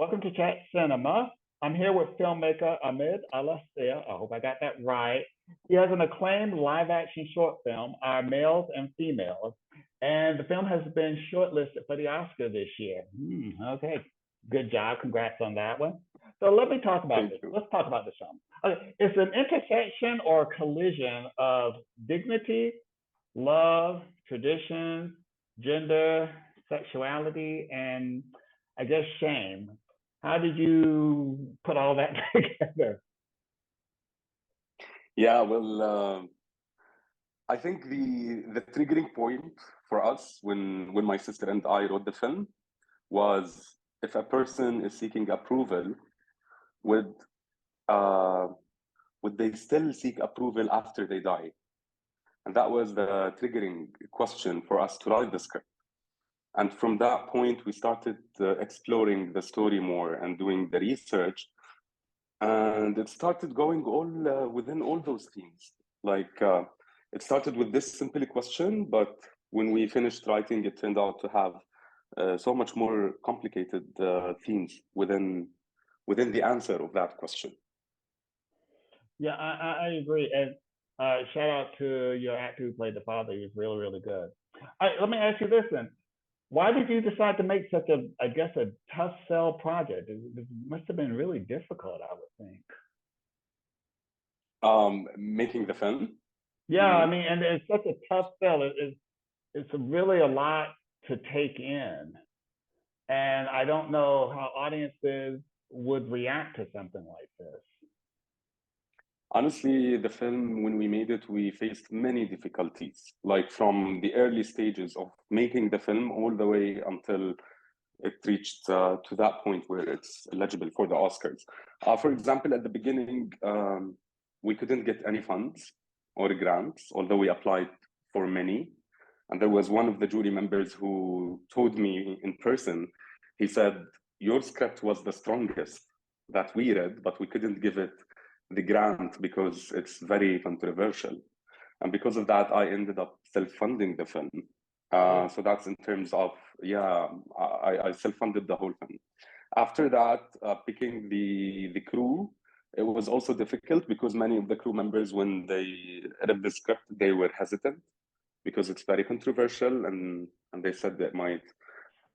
Welcome to Chat Cinema. I'm here with filmmaker Ahmad Alyaseer. I hope I got that right. He has an acclaimed live action short film, Our Males and Females, and the film has been shortlisted for the Oscar this year. Okay, good job. Congrats on that one. So let me talk about Thank this. you. Let's talk about this film. Okay, it's an intersection or collision of dignity, love, traditions, gender, sexuality, and I guess shame. How did you put all that together? Yeah, well, I think the triggering point for us when my sister and I wrote the film was if a person is seeking approval, would uh, would they still seek approval after they die? And that was the triggering question for us to write the script. And from that point, we started exploring the story more and doing the research. And it started going all within all those themes. Like it started with this simple question, but when we finished writing, it turned out to have so much more complicated themes within the answer of that question. Yeah, I agree. And shout out to your actor who played the father. He's really, really good. Let me ask you this then. Why did you decide to make such a, I guess, a tough sell project? It must have been really difficult, I would think. Making the film, Yeah, you I mean? mean, and it's such a tough sell. It's really a lot to take in. And I don't know how audiences would react to something like this. Honestly, the film, when we made it, we faced many difficulties, like from the early stages of making the film all the way until it reached to that point where it's eligible for the Oscars. For example, at the beginning, we couldn't get any funds or grants, although we applied for many. And there was one of the jury members who told me in person, he said, your script was the strongest that we read, but we couldn't give it the grant because it's very controversial. And because of that, I ended up self-funding the film. So that's in terms of, yeah, I self-funded the whole film. After that, picking the crew, it was also difficult because many of the crew members, when they read the script, they were hesitant because it's very controversial, and they said that might,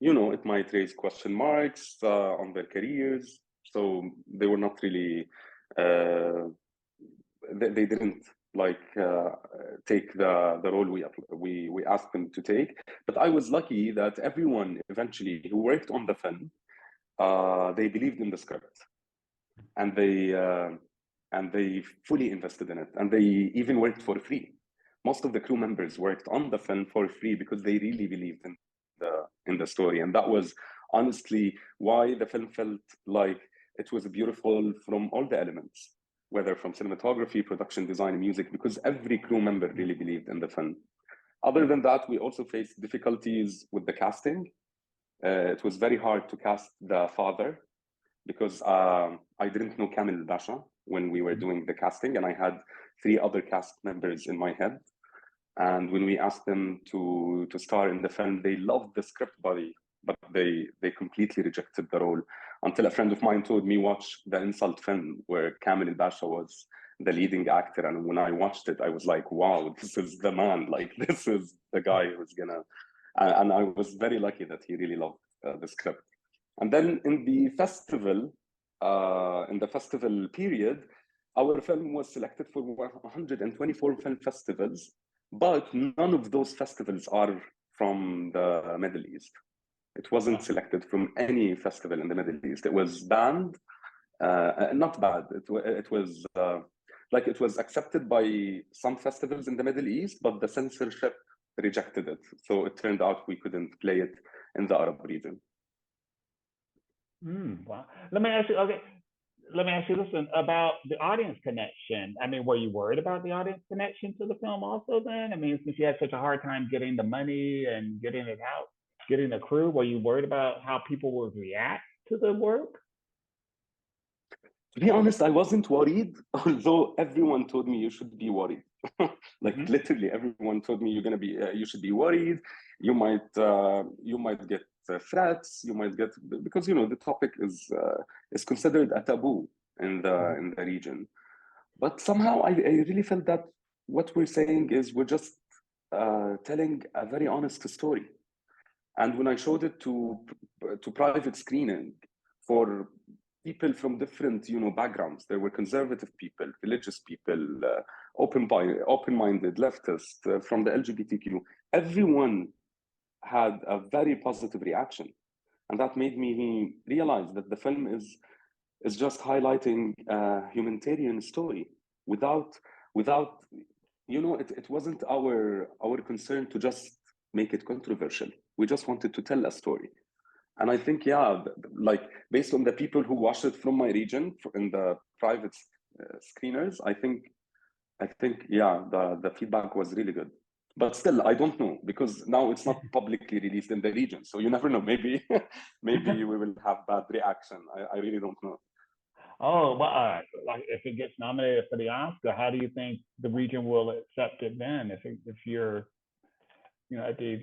it might raise question marks on their careers. So they were not really, they didn't like take the role we asked them to take. But I was lucky that everyone eventually who worked on the film, they believed in the script, and they fully invested in it, and they even worked for free. Most of the crew members worked on the film for free because they really believed in the story, and that was honestly why the film felt like it was beautiful from all the elements, whether from cinematography, production design, music, because every crew member really believed in the film. Other than that, we also faced difficulties with the casting. It was very hard to cast the father because I didn't know Kamil Basha when we were doing the casting, and I had 3 other cast members in my head. And when we asked them to star in the film, they loved the script, but they completely rejected the role. Until a friend of mine told me watch the Insult film where Kamil Basha was the leading actor, and when I watched it, I was like, wow, this is the man. Like this is the guy who's gonna. And I was very lucky that he really loved the script. And then in the festival period, our film was selected for 124 film festivals, but none of those festivals are from the Middle East. It wasn't selected from any festival in the Middle East. It was banned, not bad. It was like it was accepted by some festivals in the Middle East, but the censorship rejected it. So it turned out we couldn't play it in the Arab region. Wow. Let me ask you. Okay, let me ask you this one about the audience connection. I mean, were you worried about the audience connection to the film also? Then, I mean, since you had such a hard time getting the money and getting it out, getting the crew, were you worried about how people would react to the work? To be honest, I wasn't worried, although everyone told me you should be worried Like Mhm. literally everyone told me you should be worried, you might get threats, you might get, because the topic is considered a taboo Mhm. in the region. But somehow I really felt that what we're saying is we're just telling a very honest story. And when I showed it to private screening for people from different backgrounds, there were conservative people, religious people, open-minded, leftist, from the LGBTQ. Everyone had a very positive reaction, and that made me realize that the film is just highlighting a humanitarian story without it wasn't our concern to just make it controversial. We just wanted to tell a story. And I think, yeah, like based on the people who watched it from my region in the private screeners, I think, yeah, the feedback was really good. But still, I don't know, because now it's not publicly released in the region, so you never know. Maybe maybe we will have bad reaction. I really don't know. Oh, well, like if it gets nominated for the Oscar, how do you think the region will accept it then? If you're, at the,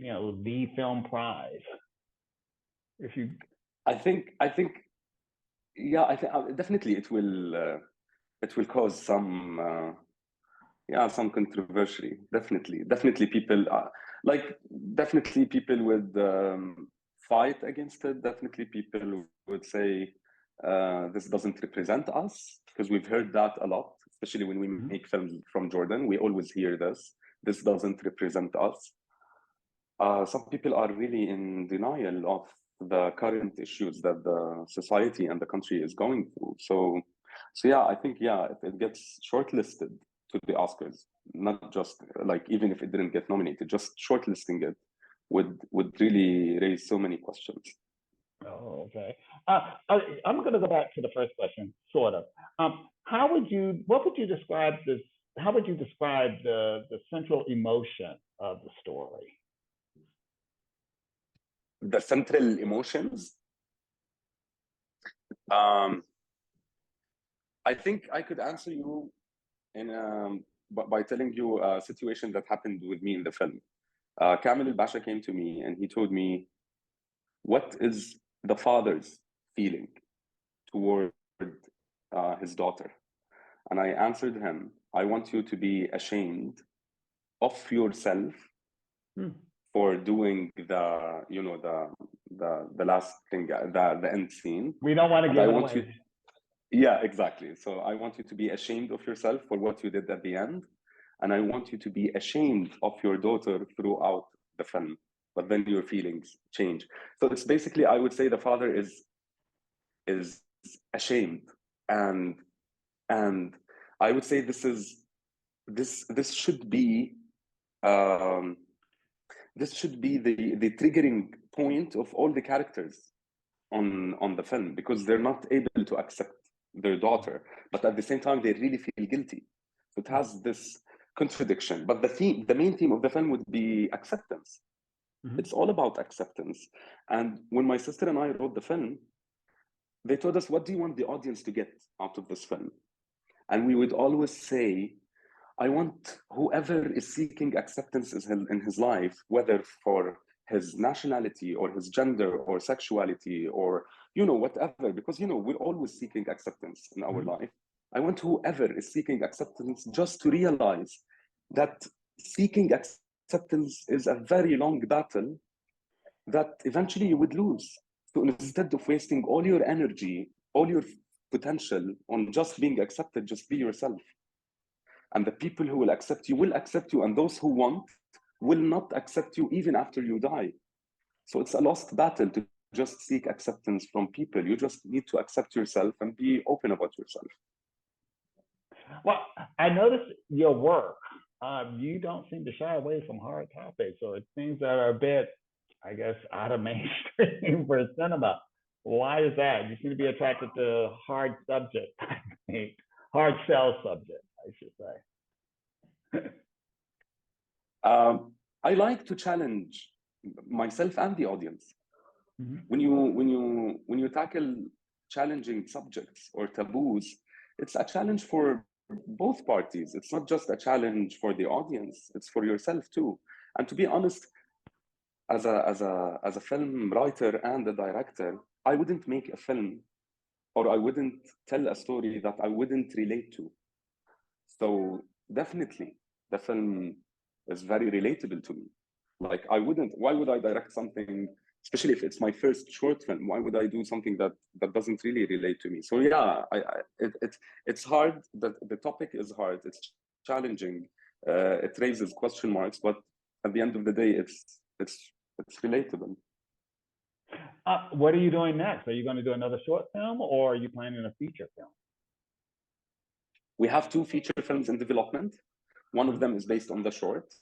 the film prize, if you, I think, yeah, I think definitely it will cause some yeah, some controversy. Definitely people like definitely people would fight against it. Definitely people would say this doesn't represent us, because we've heard that a lot, especially when we make films from Jordan. We always hear this doesn't represent us. Some people are really in denial of the current issues that the society and the country is going through. So yeah, I think, yeah, if it gets shortlisted to the Oscars, not just like, even if it didn't get nominated, just shortlisting it would really raise so many questions. oh, okay. I'm going to go back to the first question, sort of. What would you describe this? How would you describe the central emotion of the story? The central emotions, um, I think I could answer you in by telling you a situation that happened with me in the film. Kamil al-Basha came to me and he told me, what is the father's feeling toward his daughter? And I answered him, I want you to be ashamed of yourself Hmm. for doing the last thing, the end scene. We don't want to And give I it want you, away. yeah, exactly. So I want you to be ashamed of yourself for what you did at the end. And I want you to be ashamed of your daughter throughout the film. But then your feelings change. So it's basically, I would say the father is ashamed. And I would say this should be um, the triggering point of all the characters on the film, because they're not able to accept their daughter, but at the same time they really feel guilty. So it has this contradiction. But the main theme of the film would be acceptance. Mm-hmm. It's all about acceptance. And when my sister and I wrote the film, they told us, what do you want the audience to get out of this film? And we would always say, I want whoever is seeking acceptance in his life, whether for his nationality or his gender or sexuality or, whatever, because, we're always seeking acceptance in our life. I want whoever is seeking acceptance just to realize that seeking acceptance is a very long battle that eventually you would lose. So instead of wasting all your energy, all your potential on just being accepted, just be yourself. And the people who will accept you, and those who won't will not accept you even after you die. So it's a lost battle to just seek acceptance from people. You just need to accept yourself and be open about yourself. Well, I noticed your work. You don't seem to shy away from hard topics or things that are a bit, I guess, out of mainstream for cinema. Why is that? You seem to be attracted to hard subjects, I think. Hard sell subjects, I should say. I like to challenge myself and the audience. Mm-hmm. When you tackle challenging subjects or taboos, it's a challenge for both parties. It's not just a challenge for the audience, it's for yourself too. And to be honest, as a film writer and a director, I wouldn't make a film or I wouldn't tell a story that I wouldn't relate to. So definitely the film is very relatable to me. Like why would I direct something, especially if it's my first short film? Why would I do something that doesn't really relate to me? So yeah, it's hard. The topic is hard. It's challenging. It raises question marks, but at the end of the day, it's relatable. What are you doing next? Are you going to do another short film, or are you planning a feature film? We have two feature films in development. One of them is based on the short.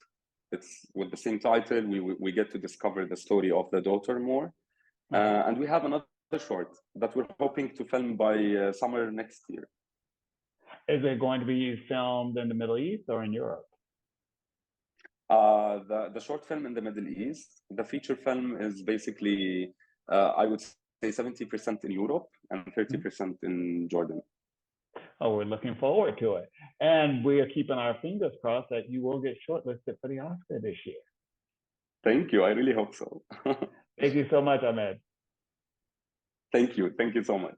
It's with the same title. We get to discover the story of the daughter more. And we have another short that we're hoping to film by summer next year. Is it going to be filmed in the Middle East or in Europe? The short film in the Middle East. The feature film is basically, I would say 70% in Europe and 30% in Jordan. Oh, we're looking forward to it. And we are keeping our fingers crossed that you will get shortlisted for the Oscar this year. Thank you. I really hope so. Thank you so much, Ahmad. Thank you. Thank you so much.